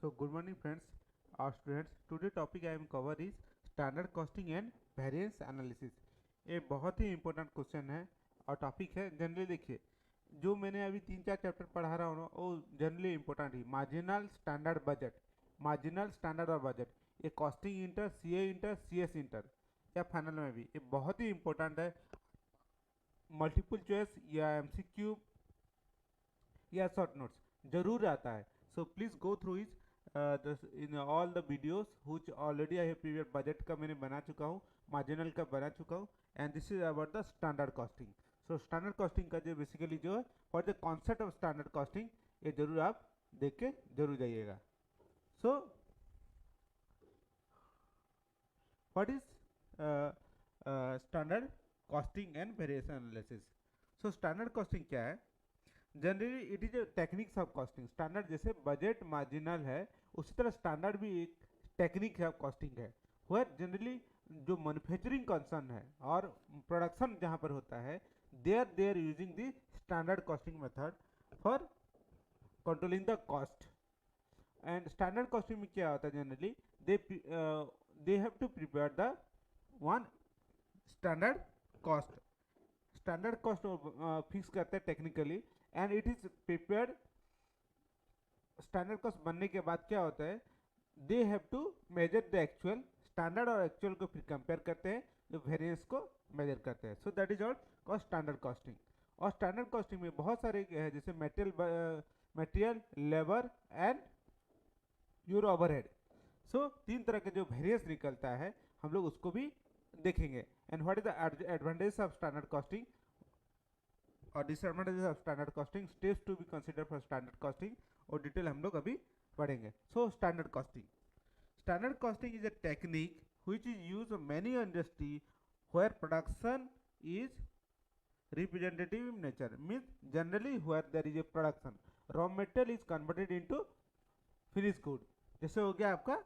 So good morning friends, our students. Today topic I am cover is standard costing and variance analysis. ये बहुत ही important question है और topic है। Generally देखिए, जो मैंने अभी 3-4 चैप्टर पढ़ा रहा हूँ ना, वो जनरली इंपॉर्टेंट ही। Marginal standard budget, marginal standard और बजट, ये costing inter, CA inter, CS inter या फाइनल में भी ये बहुत ही इंपॉर्टेंट है। मल्टीपल चॉइस या एमसीक्यू या शॉर्ट नोट्स जरूर आता है। So please go through is in all the videos which already I have previous budget का मैंने बना चुका हूँ, मार्जिनल का बना चुका हूँ, and this is about the standard costing. So standard costing का जो बेसिकली जो है for the concept of standard costing, ये जरूर आप देख के जरूर जाइएगा। So what is standard costing and variation analysis. So standard costing क्या है? Generally it is techniques of costing. Standard जैसे बजट मार्जिनल है, उसी तरह स्टैंडर्ड भी एक टेक्निक है कॉस्टिंग है। वह जनरली जो मैन्युफैक्चरिंग कंसर्न है और प्रोडक्शन जहाँ पर होता है, they are using the standard costing method for controlling the cost. And standard costing में क्या होता है? Generally they have to prepare the one standard cost. Standard cost fix करते हैं technically, and it is prepared. Standard cost बनने के बाद क्या होता है? They have to measure the actual. Standard और एक्चुअल को फिर कंपेयर करते हैं, जो वेरिएंस को मेजर करते हैं। So that is all cost standard costing. और स्टैंडर्ड कॉस्टिंग में बहुत सारे है, जैसे material, labour and your overhead. सो तीन तरह के जो वेरिएंस निकलता है, हम लोग उसको भी देखेंगे। And what is the advantage of standard costing और disadvantages of standard costing, steps to be consider for standard costing, और डिटेल हम लोग अभी पढ़ेंगे। So standard costing, standard costing is a technique which is used in many industry where production is representative in nature, means generally where there is a production, raw material is converted into finished good। जैसे हो गया आपका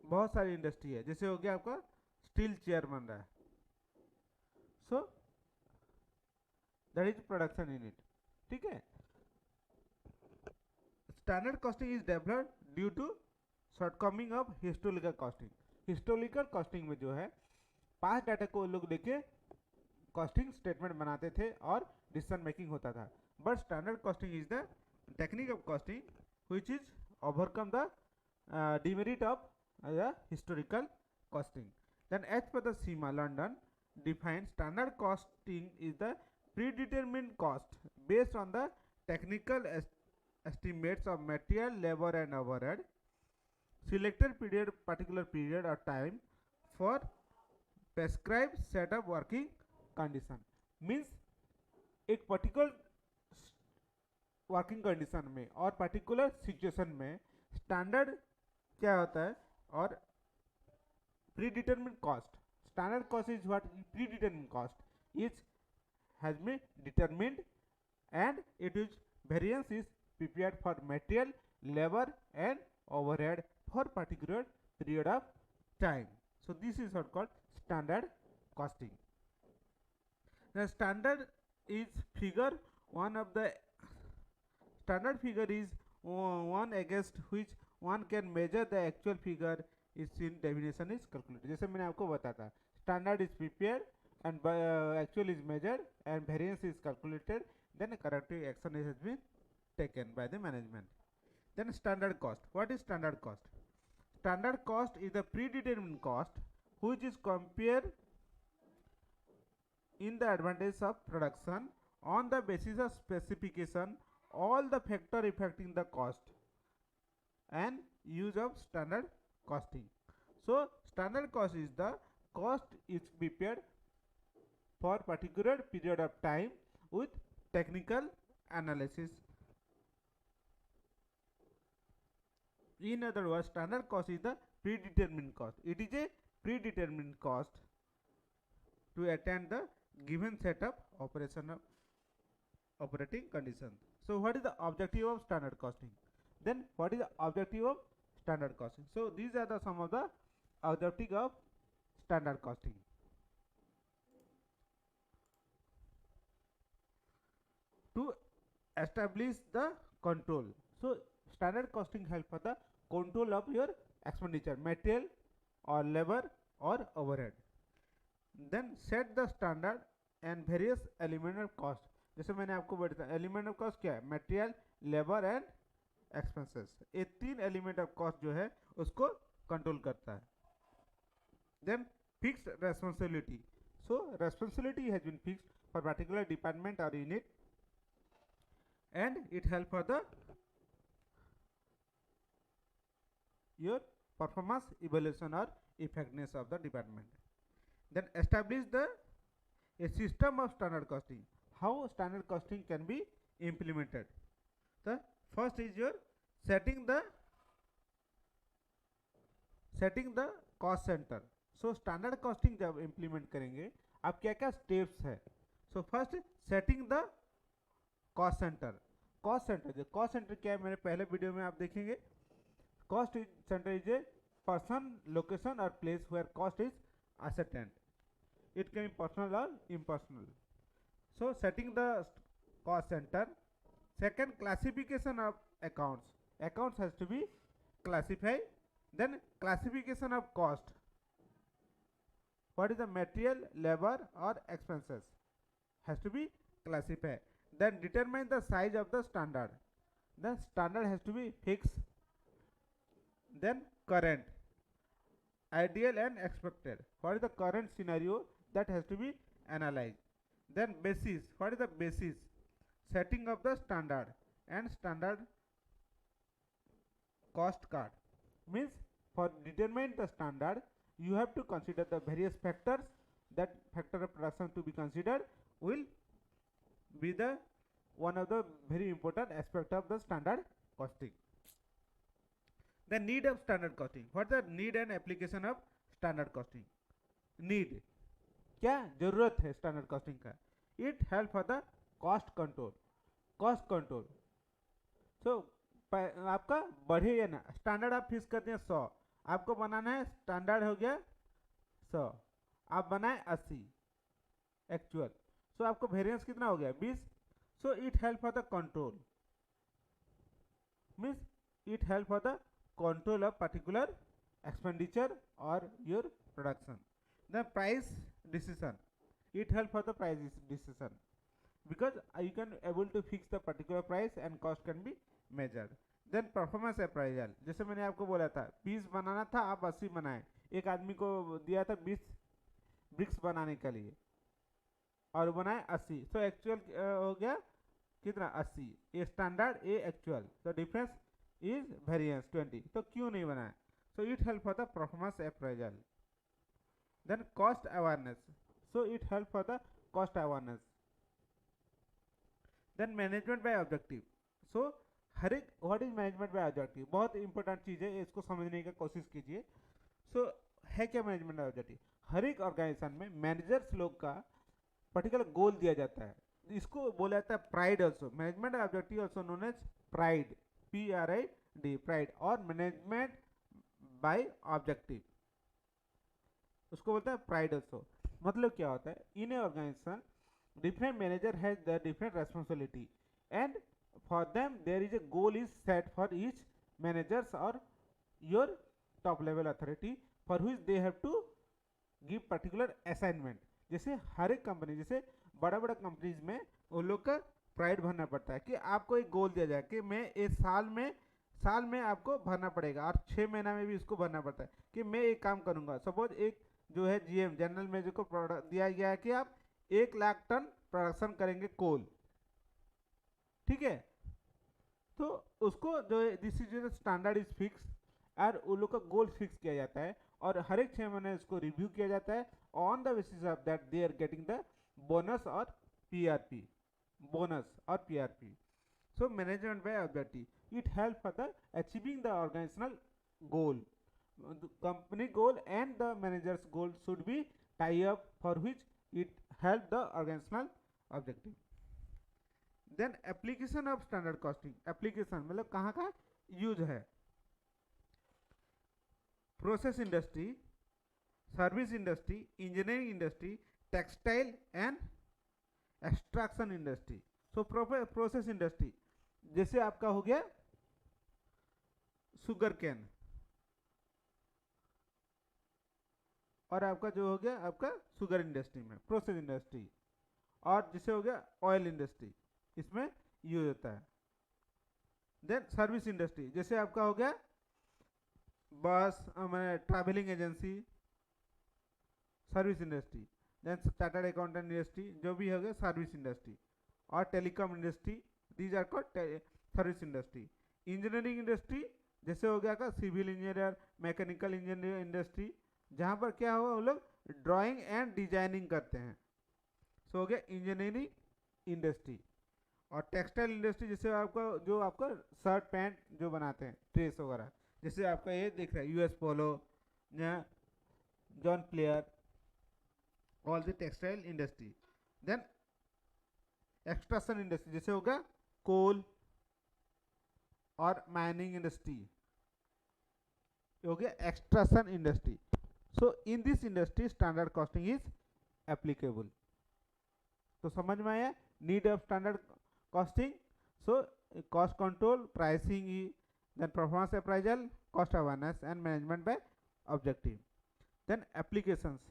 बहुत सारी industry है, जैसे हो गया आपका स्टील चेयर बन रहा है, so that is production in it. ठीक है। Standard costing is developed due to shortcoming of historical costing. Historical costing में जो है पास्ट डाटा को लोग लेके कॉस्टिंग स्टेटमेंट बनाते थे और डिसीजन मेकिंग होता था। But standard costing is the technique of costing which is overcome the demerit of historical costing. Then as per the CIMA London define standard costing is the predetermined cost based on the technical estimates of material, labor and overhead, selected period, particular period or time for prescribed set of working condition। means एक particular working condition में और particular situation में standard क्या होता है, और predetermined cost, standard cost is what predetermined cost is has been determined, and it is variance is prepared for material, labor and overhead for particular period of time. So this is what called standard costing. The standard is figure, one of the standard figure is one against which one can measure the actual figure is in definition is calculated। जैसे मैंने आपको बताया था, standard is prepared and actual is measured and variance is calculated, then a corrective action has been taken by the management। then standard cost, what is standard cost? Standard cost is the predetermined cost which is compared in the advantage of production on the basis of specification, all the factor affecting the cost and use of standard costing। so standard cost is the cost is prepared for particular period of time with technical analysis। in other words, standard cost is the predetermined cost। it is a predetermined cost to attain the given set of operating conditions। so what is the objective of standard costing? then what is the objective of standard costing? so these are the some of the objective of standard costing। to establish the control। So standard costing help for the control of your expenditure, material or labor or overhead. Then set the standard and various element of cost. जैसे मैंने आपको बताया element of cost क्या है, material, labour and expenses. ये तीन element of cost जो है उसको कंट्रोल करता है. Then fixed responsibility. So responsibility has been fixed for particular department और unit and it help for the your performance evaluation or effectiveness of the department. Then establish a system of standard costing. How standard costing can be implemented? The first is your setting the cost center. So standard costing जब implement करेंगे आप क्या क्या steps है. So first setting the cost centre. Cost centre, cost centre क्या है मेरे पहले वीडियो में आप देखेंगे. Cost centre is a person, location और place where cost is ascertained. It can be personal or impersonal. So setting the cost center. Second, classification of accounts. Accounts has to be classified. Then classification of cost. What is the material, labor or expenses has to be classified. Then determine the size of the standard. The standard has to be fixed. Then current, ideal and expected. What is the current scenario that has to be analyzed. Then basis. What is the basis? Setting of the standard and standard cost card. Means for determine the standard you have to consider the various factors. That factor of production to be considered will be the one of the very important aspect of the standard costing. The need of standard costing. What is the need and application of standard costing? Need, क्या जरूरत है standard costing का? It help for the cost control. Cost control. So आपका बढ़े या ना, standard आप fix करते हैं 100, आपको बनाना है स्टैंडर्ड हो गया 100, आप बनाए 80 एक्चुअल. सो आपको वेरिएंस कितना हो गया 20. सो it help for the control. Means it help for the control of particular expenditure or your production. The price decision, it help for the price decision because you can able to fix the particular price and cost can be measured. Then performance appraisal. जैसे मैंने आपको बोला था 20 बनाना था, आप 80 बनाए. एक आदमी को दिया था 20 ब्रिक्स बनाने के लिए और बनाए 80. सो एक्चुअल हो गया कितना 80. A standard, A actual. तो डिफरेंस is variance 20. तो क्यों नहीं बनाया? So it help for the performance appraisal. Then cost awareness. So it help for the cost awareness. Then management by objective. So हर एक what is management by objective बहुत important चीज है, इसको समझने की कोशिश कीजिए. So है क्या मैनेजमेंट बाय ऑब्जेक्टिव? हर एक ऑर्गेनाइजेशन में मैनेजर्स लोग का पर्टिकुलर गोल दिया जाता है. इसको बोला जाता है pride also. Management objective also known as pride, PRID, pride और मैनेजमेंट बाय ऑब्जेक्टिव उसको बोलता है प्राइड ऑल्सो. मतलब क्या होता है? In a organization different manager has the different responsibility and for them there is a goal is set for each managers or your top level authority for which they have to give particular assignment. जैसे हर एक company, जैसे बड़ा बड़ा companies में उन लोग का pride भरना पड़ता है कि आपको एक गोल दिया जाए कि मैं इस साल में आपको भरना पड़ेगा और 6 महीना में भी इसको भरना पड़ता है कि मैं एक काम करूंगा. सपोज एक जो है GM जनरल मैनेजर को दिया गया है कि आप 1 लाख टन प्रोडक्शन करेंगे कोल. ठीक है, तो उसको जो this is standard is fix और उन लोग का गोल फिक्स किया जाता है और हर एक 6 महीने इसको रिव्यू किया जाता है. On the basis of that they are getting the bonus और PRP. So management by objective, it helps for the achieving the organizational goal. The company goal and the manager's goal should be tie up for which it help the organizational objective. Then application of standard costing. Application मतलब कहाँ का use है? Process industry, service industry, engineering industry, textile and extraction industry. So process industry जैसे आपका हो गया sugar cane, और आपका जो हो गया आपका शुगर इंडस्ट्री में प्रोसेस इंडस्ट्री, और जिसे हो गया ऑयल इंडस्ट्री, इसमें यूज होता है। देन सर्विस इंडस्ट्री, जैसे आपका हो गया बस, मैंने travelling agency, service industry. Then chartered accountant industry, जो भी हो गया सर्विस इंडस्ट्री, और telecom industry, these are called service industry. Engineering industry, जैसे हो गया का civil engineer, mechanical engineer industry, जहाँ पर क्या हुआ वो लोग ड्राइंग एंड डिजाइनिंग करते हैं, सो हो गया इंजीनियरिंग इंडस्ट्री। और टेक्सटाइल इंडस्ट्री, जैसे आपका जो आपका शर्ट पैंट जो बनाते हैं ड्रेस वगैरह, जैसे आपका ये दिख रहा है US Polo, John Player, all the textile industry. Then extraction industry, जैसे होगा कोल और माइनिंग इंडस्ट्री, हो गया extraction industry. So in this industry standard costing is applicable. तो समझ में आया need of standard costing. So cost control, pricing, then performance appraisal, cost awareness and management by objective. Then applications,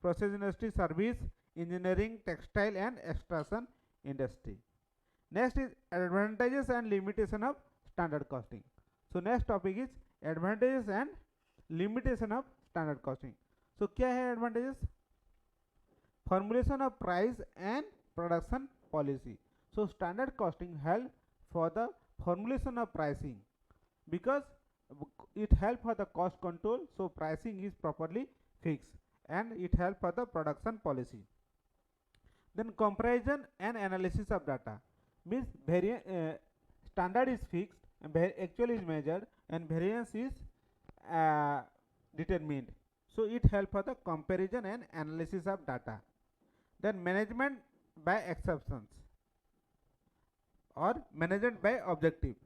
process industry, service, engineering, textile and extraction industry. Next is advantages and limitation of standard costing. So next topic is advantages and limitation of standard costing. So क्या है advantages? Formulation of price and production policy. So standard costing help for the formulation of pricing, because it help for the cost control, so pricing is properly fixed, and it help for the production policy. Then comparison and analysis of data, means standard is fixed and actual is measured and variance is determined, so it help for the comparison and analysis of data. Then management by exceptions or management by objective.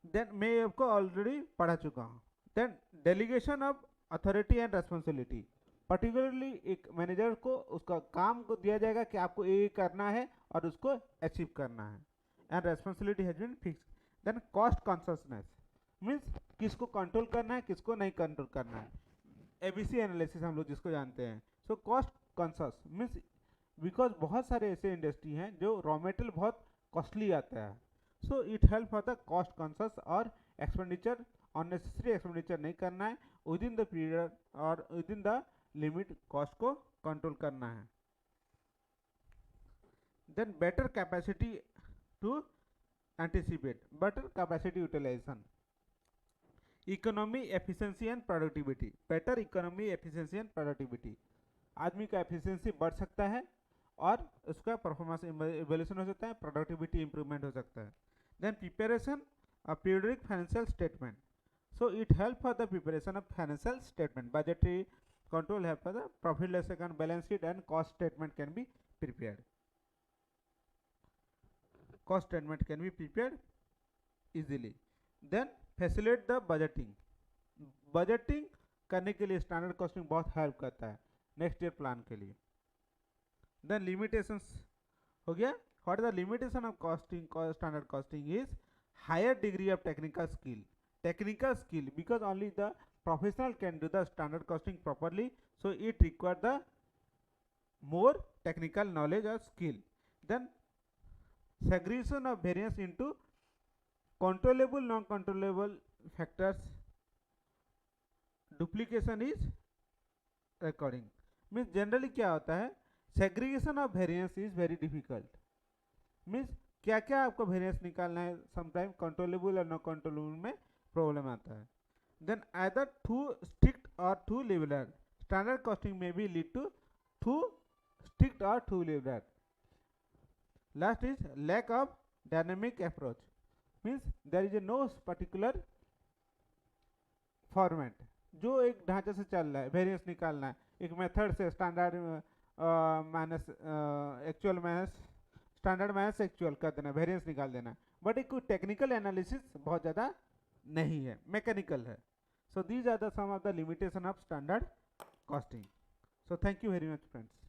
Then मैं आपको already पढ़ा चुका हूँ। Then delegation of authority and responsibility, particularly एक manager को उसका काम को दिया जाएगा कि आपको ये करना है और उसको अचीव करना है, and responsibility has been fixed. Then cost consciousness, means किसको कंट्रोल करना है किसको नहीं कंट्रोल करना है, एबीसी एनालिसिस हम लोग जिसको जानते हैं। So cost conscious means because बहुत सारे ऐसे इंडस्ट्री हैं जो रॉ मटेरियल बहुत कॉस्टली आता है, so it help for the cost conscious और एक्सपेंडिचर, अननेसेसरी एक्सपेंडिचर नहीं करना है, विद इन द पीरियड और within the limit cost को कंट्रोल करना है। Then better capacity to anticipate, better capacity utilisation, economy, efficiency and productivity, better economy, efficiency and productivity, आदमी का एफिशिएंसी बढ़ सकता है और उसका परफॉर्मेंस इवैल्यूएशन हो सकता है, प्रोडक्टिविटी इंप्रूवमेंट हो सकता है। Then preparation of periodic financial statement, so it help for the preparation of financial statement, budgetary control help for the profit loss account, balance sheet and cost statement can be prepared, cost statement can be prepared easily. Then facilitate the budgeting, budgeting करने के लिए standard costing बहुत help करता है next year plan के लिए। Then limitations हो गया, what is the limitation of costing, standard costing is higher degree of technical skill, because only the professional can do the standard costing properly, so it require the more technical knowledge or skill. Then segregation of variance into controllable, non-controllable factors, duplication is recording, means generally क्या होता है, segregation of variance is very difficult, means क्या क्या आपको variance निकालना है, sometime controllable और non controllable में प्रॉब्लम आता है। देन आइदर टू स्ट्रिक्ट और टू लिबरल, स्टैंडर्ड कॉस्टिंग में भी लीड टू टू स्ट्रिक्ट और too liberal. Last is lack of dynamic approach, means there is a no particular format, जो एक ढांचे से चल रहा है, वेरिएंस निकालना है एक मेथड से, standard minus actual minus standard minus actual कर देना, वेरिएंस निकाल देना, बट एक कोई टेक्निकल एनालिसिस बहुत ज़्यादा नहीं है, मैकेनिकल है। So these are the some of the limitation of standard costing. So thank you very much friends.